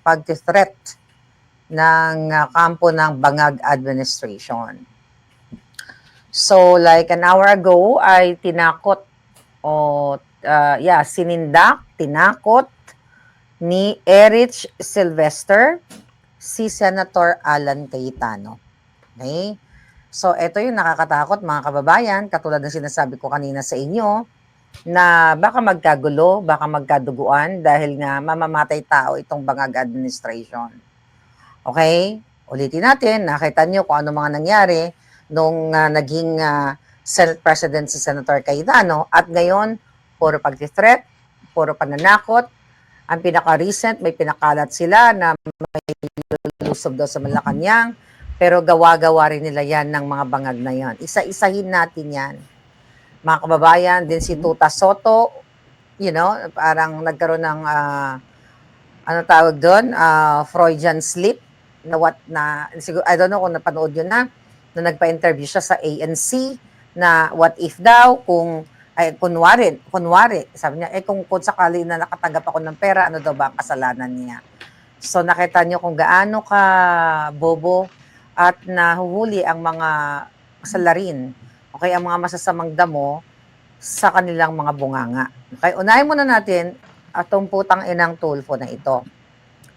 pag-threat ng kampo ng Bangag administration. So like an hour ago ay tinakot sinindak, tinakot ni Erich Sylvester si Senator Alan Cayetano. Okay? So ito yung nakakatakot mga kababayan, katulad ng sinasabi ko kanina sa inyo, na baka magkagulo, baka magkaduguan dahil nga mamamatay tao itong Bangag administration. Okay? Ulitin natin, nakita nyo kung ano mga nangyari nung naging Senate President si Senator Cayetano at ngayon, puro pag-threat, puro pananakot. Ang pinaka-recent, may pinakalat sila na may lulusob daw sa Malacanang, pero gawa-gawa rin nila yan ng mga bangag na yan. Isa-isahin natin yan. Mga kababayan, din si Tuta Soto, parang nagkaroon ng, Freudian slip, I don't know kung napanood yun na nagpa-interview siya sa ANC, na what if daw, kung, kunwari, sabi niya, kung sakali na nakatanggap ako ng pera, ano daw ba ang kasalanan niya? So nakita niyo kung gaano ka bobo at nahuhuli ang mga salarin, okay, ang mga masasamang damo sa kanilang mga bunganga. Okay, unahin muna natin atong putang inang Tulfo na ito.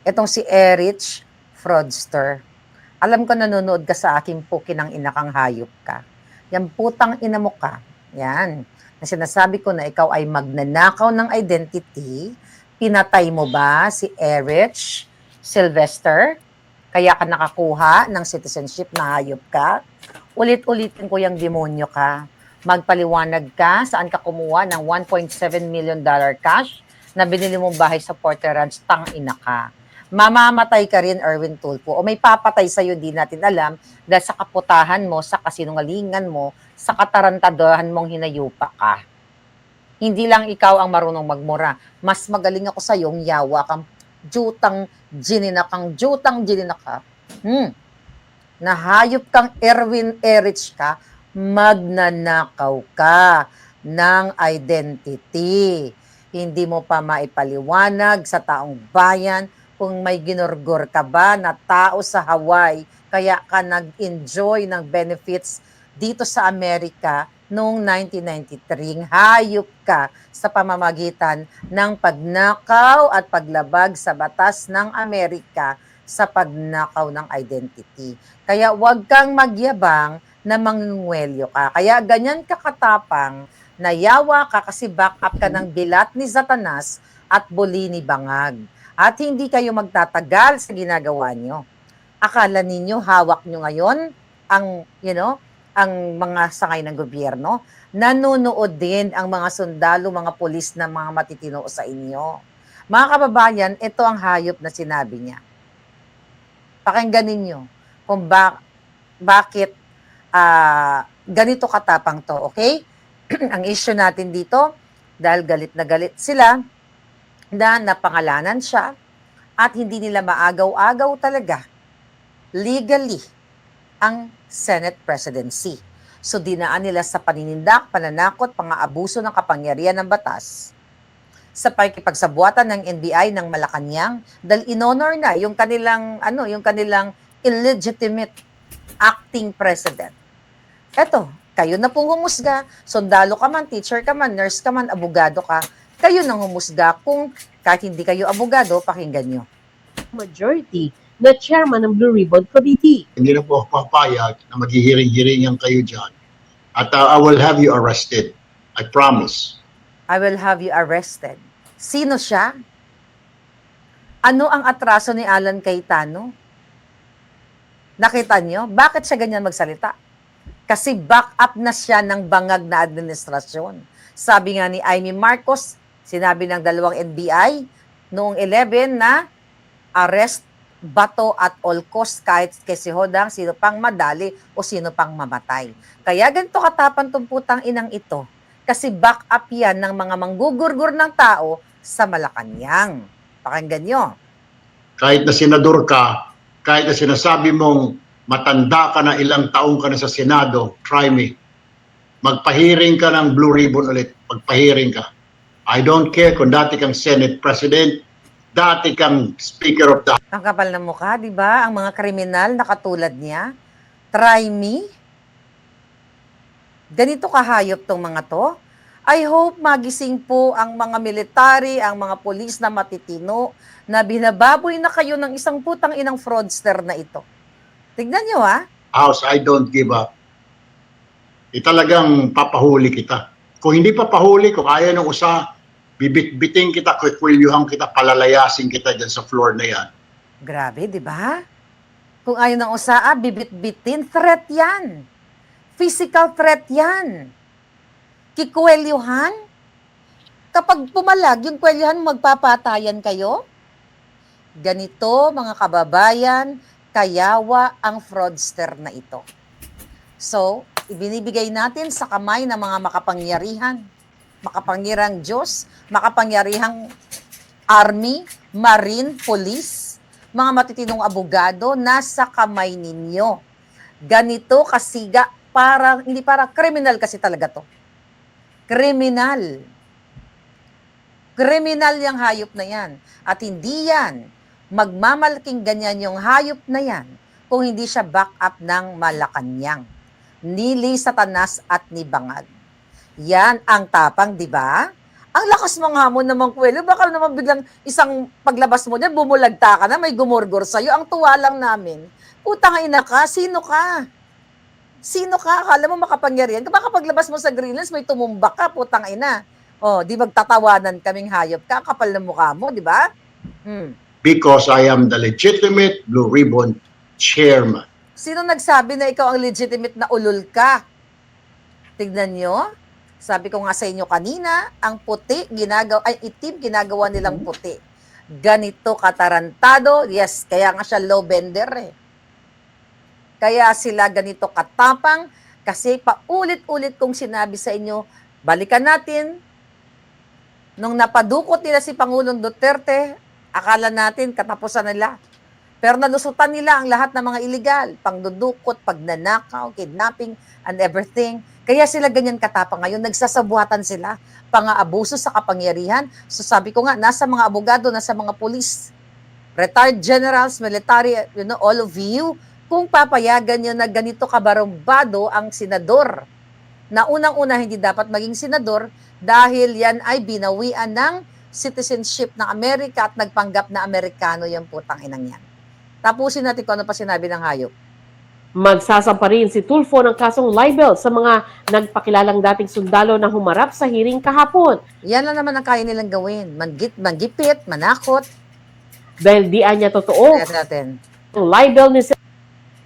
Itong si Erich Fraudster. Alam ko nanonood ka sa aking pukinang inakang hayop ka. Yan putang ina mo ka. Yan. Na sinasabi ko na ikaw ay magnanakaw ng identity. Pinatay mo ba si Erich Sylvester? Kaya ka nakakuha ng citizenship na hayop ka? Ulit-ulitin ko yung demonyo ka. Magpaliwanag ka saan ka kumuha ng $1.7 million cash na binili mong bahay sa Porter Ranch, tang ina ka. Mamamatay ka rin, Erwin Tulfo, o may papatay sa'yo, di natin alam, dahil sa kaputahan mo, sa kasinungalingan mo, sa katarantaduhan mong hinayupa ka. Hindi lang ikaw ang marunong magmura. Mas magaling ako sa iyong yawa kang jutang gininaka. Nahayop kang Erwin Erich ka, magnanakaw ka ng identity. Hindi mo pa maipaliwanag sa taong bayan kung may ginorgor ka ba na tao sa Hawaii, kaya ka nag-enjoy ng benefits dito sa Amerika noong 1993. Hayop ka sa pamamagitan ng pagnakaw at paglabag sa batas ng Amerika sa pagnakaw ng identity. Kaya huwag kang magyabang na mangunguwelyo ka. Kaya ganyan ka katapang, nayawa ka kasi back up ka ng bilat ni Satanas at buli ni Bangag. At hindi kayo magtatagal sa ginagawa nyo. Akala ninyo, hawak nyo ngayon ang, ang mga sangay ng gobyerno. Nanonood din ang mga sundalo, mga pulis na mga matitino sa inyo. Mga kababayan, ito ang hayop na sinabi niya. Pakinggan ninyo kung bakit ganito katapang to, okay? Ang issue natin dito, dahil galit na galit sila, na napangalanan siya at hindi nila maagaw-agaw talaga legally ang Senate presidency. So dinaan nila sa paninindak, pananakot, pang-aabuso ng kapangyarihan ng batas sa pakikipagsabuatan ng NBI ng Malacanang dahil inhonor na yung kanilang illegitimate acting president. Eto, kayo na pong humusga, sundalo ka man, teacher ka man, nurse ka man, abogado ka, kayo nang humusga. Kung kahit hindi kayo abogado, pakinggan nyo. Majority na chairman ng Blue Ribbon Committee. Hindi na po ako papayag na maghihiring-hiringan kayo dyan. At I will have you arrested. I promise. I will have you arrested. Sino siya? Ano ang atraso ni Alan Cayetano? Nakita nyo? Bakit siya ganyan magsalita? Kasi back up na siya ng bangag na administrasyon. Sabi nga ni Amy Marcos, sinabi ng dalawang NBI noong 11 na arrest, bato at all cost kahit kasi hodang sino pang madali o sino pang mamatay. Kaya ganito katapan tong putang inang ito. Kasi back up yan ng mga manggugurgur ng tao sa Malacanang. Pakinggan nyo. Kahit na senador ka, kahit na sinasabi mong matanda ka na, ilang taong ka na sa Senado, try me. Magpahiring ka ng Blue Ribbon ulit. Magpahiring ka. I don't care kung dati kang Senate President, Dati kang Speaker of the Ang kapal ng mukha, di ba? Ang mga kriminal na katulad niya. Try me. Ganito kahayop tong mga to. I hope magising po ang mga military, ang mga polis na matitino, na binababoy na kayo ng isang putang inang fraudster na ito. Tignan nyo ha. House, I don't give up. Talagang papahuli kita. Kung hindi papahuli, kung ayaw ng usa, bibit-biting kita, kikwilyuhan kita, palalayasin kita dyan sa floor na yan. Grabe, di ba? Kung ayaw ng usaa, bibit-bitin, threat yan. Physical threat yan. Kikwelyuhan. Kapag pumalag, yung kwelyuhan, magpapatayan kayo. Ganito, mga kababayan, kayawa ang fraudster na ito. So, ibinibigay natin sa kamay ng mga makapangyarihan. Makapangyarihang Diyos, makapangyarihang army, marine, police, mga matitinong abogado, nasa kamay ninyo. Ganito kasiga, hindi para kriminal kasi talaga to. Kriminal. Kriminal yung hayop na yan. At hindi yan magmamalaking ganyan yung hayop na yan kung hindi siya back up ng Malacanang. Nili Satanas at ni Bangag. Yan ang tapang, di ba? Ang lakas mong hamon naman, Kuwelo. Baka naman biglang isang paglabas mo dyan, bumulagta ka na, may gumurgor sa'yo. Ang tuwa lang namin. Putang ina ka, sino ka? Sino ka? Akala mo makapangyarihan? Baka paglabas mo sa Greenlands, may tumumbak ka, putang ina. O, di magtatawanan kaming hayop ka, kapal ng mukha mo, di ba? Because I am the legitimate Blue Ribbon Chairman. Sino nagsabi na ikaw ang legitimate na ulol ka? Tignan nyo. Sabi ko nga sa inyo kanina, ang puti, itim, ginagawa nilang puti. Ganito katarantado. Yes, kaya nga siya low bender eh. Kaya sila ganito katapang kasi paulit-ulit kong sinabi sa inyo, balikan natin, nung napadukot nila si Pangulong Duterte, akala natin katapusan nila. Pero nalusutan nila ang lahat ng mga illegal, pangdudukot, pagnanakaw, kidnapping, and everything. Kaya sila ganyan katapang ngayon, nagsasabuhatan sila, pang-aabuso sa kapangyarihan. So sabi ko nga, nasa mga abogado, nasa mga police, retired generals, military, all of you, kung papayagan nyo na ganito kabarumbado ang senador, na unang-una hindi dapat maging senador dahil yan ay binawian ng citizenship ng Amerika at nagpanggap na Amerikano yung putang inang yan. Tapusin natin kung ano pa sinabi ng hayop. Magsasampa rin si Tulfo ng kasong libel sa mga nagpakilalang dating sundalo na humarap sa hearing kahapon. Yan lang naman ang kaya nilang gawin. Manggipit, manakot. Dahil di anya totoo, Kaya natin. ang libel ni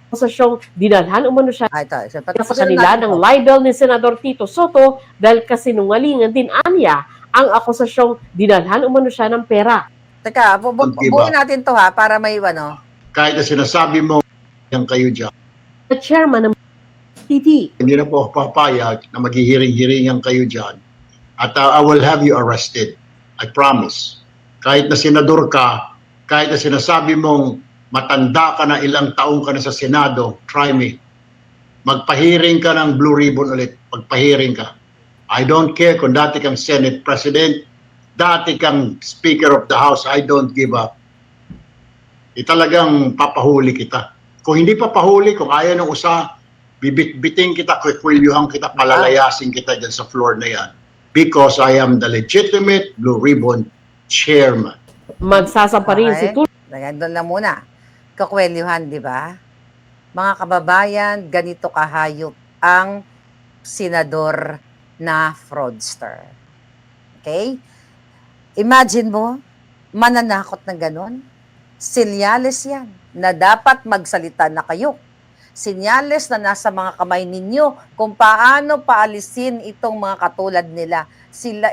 Senator dinalhan umano siya Ito. sa kanila ng libel ni Senador Tito Soto dahil kasinungalingan din anya ang akusasyong dinalhan umano siya ng pera. Teka, buuin natin to ha, para may Kahit na sinasabi mo, yan kayo dyan, The chairman ng TV. hindi na po ako papayag na maghihiring-hiringan kayo dyan. At I will have you arrested. I promise. Kahit na senador ka, kahit na sinasabi mong matanda ka na, ilang taong ka na sa Senado, try me. Magpahiring ka ng Blue Ribbon ulit. Magpahiring ka. I don't care kung dati kang Senate President, dati kang Speaker of the House, I don't give up. Talagang papahuli kita. Kung hindi papahuli, kung ayaw ng usa, bibit-biting kita, kikwilyuhan kita, palalayasin kita dyan sa floor na yan. Because I am the legitimate Blue Ribbon Chairman. Magsasampa rin si Tulfo. Doon lang muna. Kakwelyuhan, di ba? Mga kababayan, ganito kahayop ang senador na fraudster. Okay? Imagine mo, mananakot ng ganon. Senyales yan na dapat magsalita na kayo. Senyales na nasa mga kamay ninyo kung paano paalisin itong mga katulad nila.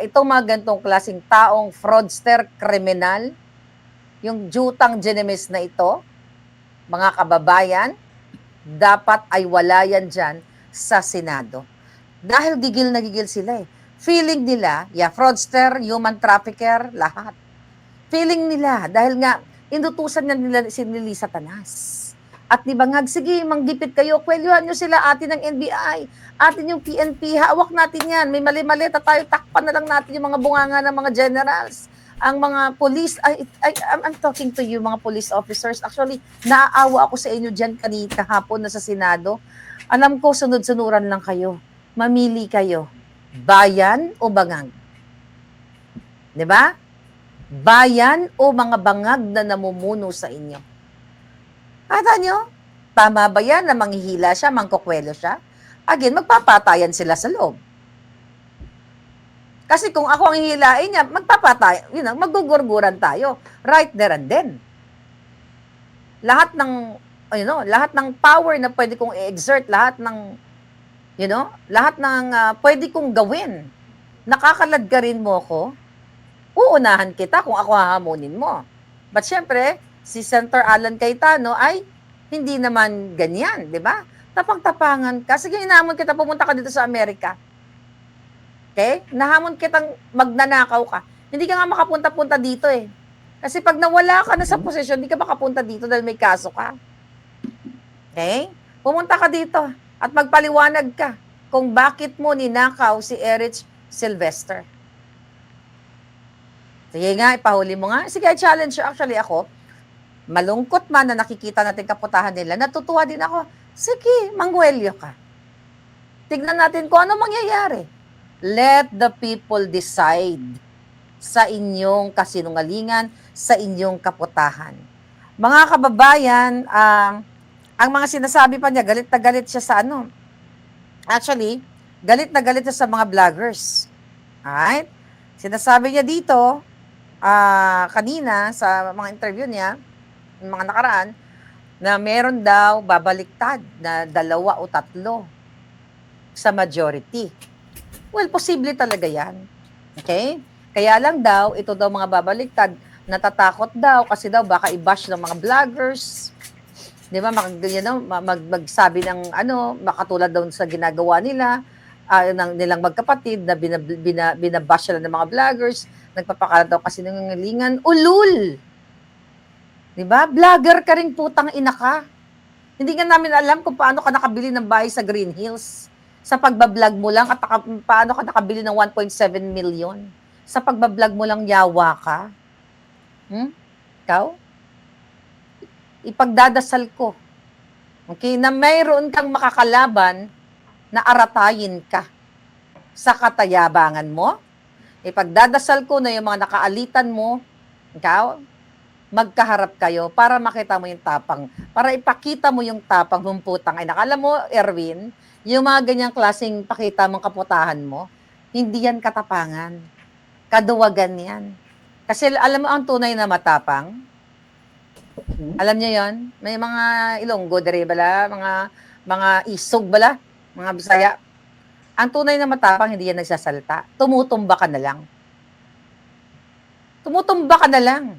Itong mga ganitong klaseng taong fraudster, kriminal, yung jutang genemis na ito, mga kababayan, dapat ay wala yan dyan sa Senado. Dahil gigil na gigil sila eh. Feeling nila, fraudster, human trafficker, lahat. Feeling nila, dahil nga, inutusan nila si Nili Satanas. At ni Bangag, sige, manggipit kayo, kwelyuhan nyo sila, atin ng NBI, atin yung PNP, hawak natin yan, may mali-mali, tayo takpan na lang natin yung mga bunganga ng mga generals. ang mga police, I'm talking to you, mga police officers. Actually, naaawa ako sa inyo dyan kahapon na sa Senado. Alam ko, sunod-sunuran lang kayo. Mamili kayo. Bayan o bangag? 'Di ba? Bayan o mga bangag na namumuno sa inyo? Ata nyo? Tama ba yan na manghihila siya, mangkukwelo siya? Again, magpapatayan sila sa loob. Kasi kung ako ang hihilain niya, magpapatay, magugurguran tayo. Right there and then. Lahat ng, lahat ng power na pwede kong i-exert, lahat ng, lahat ng pwede kong gawin. Nakakaladgarin mo ko, uunahan kita kung ako hahamunin mo. But syempre, si Senator Alan Cayetano ay hindi naman ganyan, di ba? Tapang-tapangan ka. Sige, inahamon kita, pumunta ka dito sa Amerika. Okay? Nahamon kitang magnanakaw ka. Hindi ka nga makapunta-punta dito eh. Kasi pag nawala ka na sa posisyon, hindi ka makapunta dito dahil may kaso ka. Okay? Pumunta ka dito at magpaliwanag ka kung bakit mo ninakaw si Erich Sylvester. Sige nga, ipahuli mo nga. Sige, challenge you. Actually ako, malungkot man na nakikita natin kaputahan nila, natutuwa din ako. Sige, mangwelyo ka. Tignan natin kung ano mangyayari. Let the people decide sa inyong kasinungalingan, sa inyong kaputahan. Mga kababayan, ang mga sinasabi pa niya, galit na galit siya sa ano. Actually, galit na galit siya sa mga vloggers. Alright? Sinasabi niya dito, kanina sa mga interview niya, mga nakaraan, na meron daw babaliktad na 2 o 3 sa majority. Well, posible talaga yan. Okay? Kaya lang daw, ito daw mga babaliktad, natatakot daw kasi daw baka i-bash ng mga vloggers. Di ba? Magsabi ng makatulad daw sa ginagawa nila, nilang magkapatid na binabash sila ng mga vloggers, nagpapakalat daw kasi ng ngalingan, ulul! Di ba? Vlogger ka rin, putang ina ka. Hindi nga namin alam kung paano ka nakabili ng bahay sa Green Hills. Sa pagbablog mo lang at paano ka nakabili ng 1.7 million? Sa pagbablog mo lang yawa ka? Ikaw? Ipagdadasal ko. Okay? Na mayroon kang makakalaban na aratayin ka sa katayabangan mo. Ipagdadasal ko na yung mga nakaalitan mo, ikaw, magkaharap kayo para makita mo yung tapang, para ipakita mo yung tapang mong putang ina. Alam mo, Erwin, yung mga ganyang klaseng pakita mong kaputahan mo, hindi yan katapangan. Kaduwagan yan. Kasi alam mo ang tunay na matapang? Alam niyo yon? May mga Ilonggo, dere bala, mga isog bala, mga Bisaya. Ang tunay na matapang, hindi yan nagsasalta. Tumutumba ka na lang. Tumutumba ka na lang.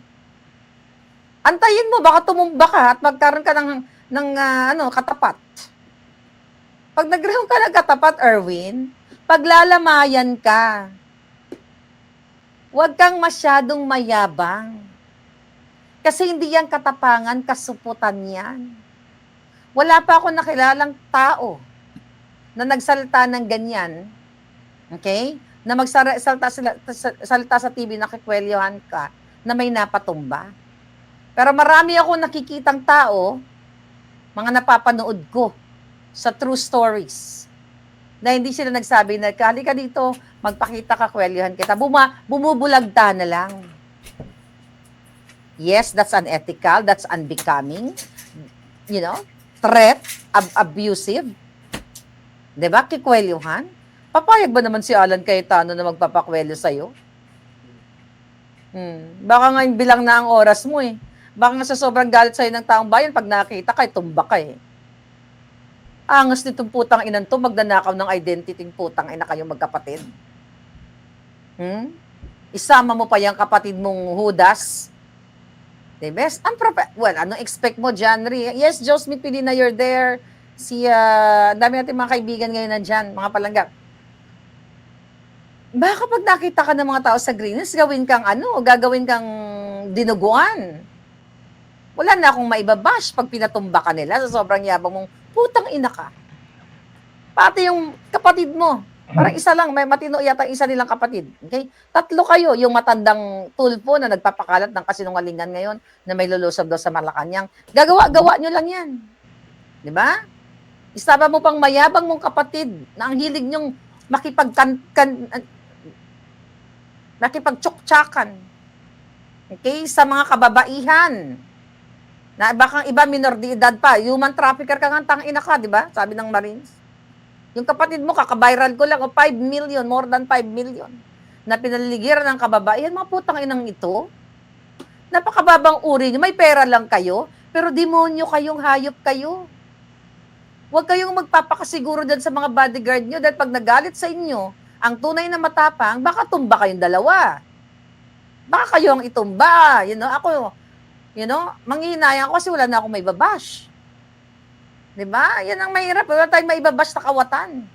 Antayin mo, baka tumumba ka at magkaroon ka ng katapat. Pag nagkaroon ka ng katapat, Erwin, paglalamayan ka. Huwag kang masyadong mayabang. Kasi hindi yan katapangan, kasuputan yan. Wala pa ako nakilalang tao na nagsalita ng ganyan, okay? Na magsalita sa TV, nakikwelyohan ka, na may napatumba. Pero marami ako nakikitang tao, mga napapanood ko, sa true stories, na hindi sila nagsabi na, halika dito, magpakita ka, kwelyohan kita. Bumubulagta na lang. Yes, that's unethical, that's unbecoming, threat, abusive. Diba? Kikwelyohan. Papayag ba naman si Alan Cayetano na magpapakwelyo sa'yo? Baka nga bilang na ang oras mo eh. Baka nga sa sobrang galit sa'yo ng taong bayan, pag nakita ka, tumba ka eh. Angas nitong putang inan to, magnanakaw ng identity ng putang ina kayong magkapatid. Isama mo pa yung kapatid mong Judas. Diba? Anong expect mo, Janry? Yes, Joe Smith Pilina, you're there. Dami natin mga kaibigan ngayon nandyan, mga palangga. Baka pag nakita ka ng mga tao sa Green Hills, gagawin kang dinuguan. Wala na akong maibabash pag pinatumba ka nila sa sobrang yabang mong putang ina ka. Pati yung kapatid mo, Parang isa lang, may matino yata isa nilang kapatid. Okay? 3 kayo, yung matandang tulpo na nagpapakalat ng kasinungalingan ngayon na may lulusob daw sa Malacanang. Gagawa-gawa nyo lang yan. Di ba? Isama mo pang mayabang mong kapatid na ang hilig nyong makipagtsuktsakan. Okay? Sa mga kababaihan. Na bakang iba minor de edad pa. Human trafficker ka nga tangina ka, di ba? Sabi ng Marines. Yung kapatid mo, kakaviral ko lang, 5 million, more than 5 million, na pinaliligiran ng kababaihan, mga putang inang ito. Napakababang uri nyo, may pera lang kayo, pero demonyo kayong hayop kayo. Huwag kayong magpapakasiguro dyan sa mga bodyguard nyo, dahil pag nagalit sa inyo, ang tunay na matapang, baka tumba kayong dalawa. Baka kayo ang itumba. Ako, manghihinayang ako kasi wala na akong may babash. Diba? Yan ang mahirap. Wala tayong maibabash na kawatan.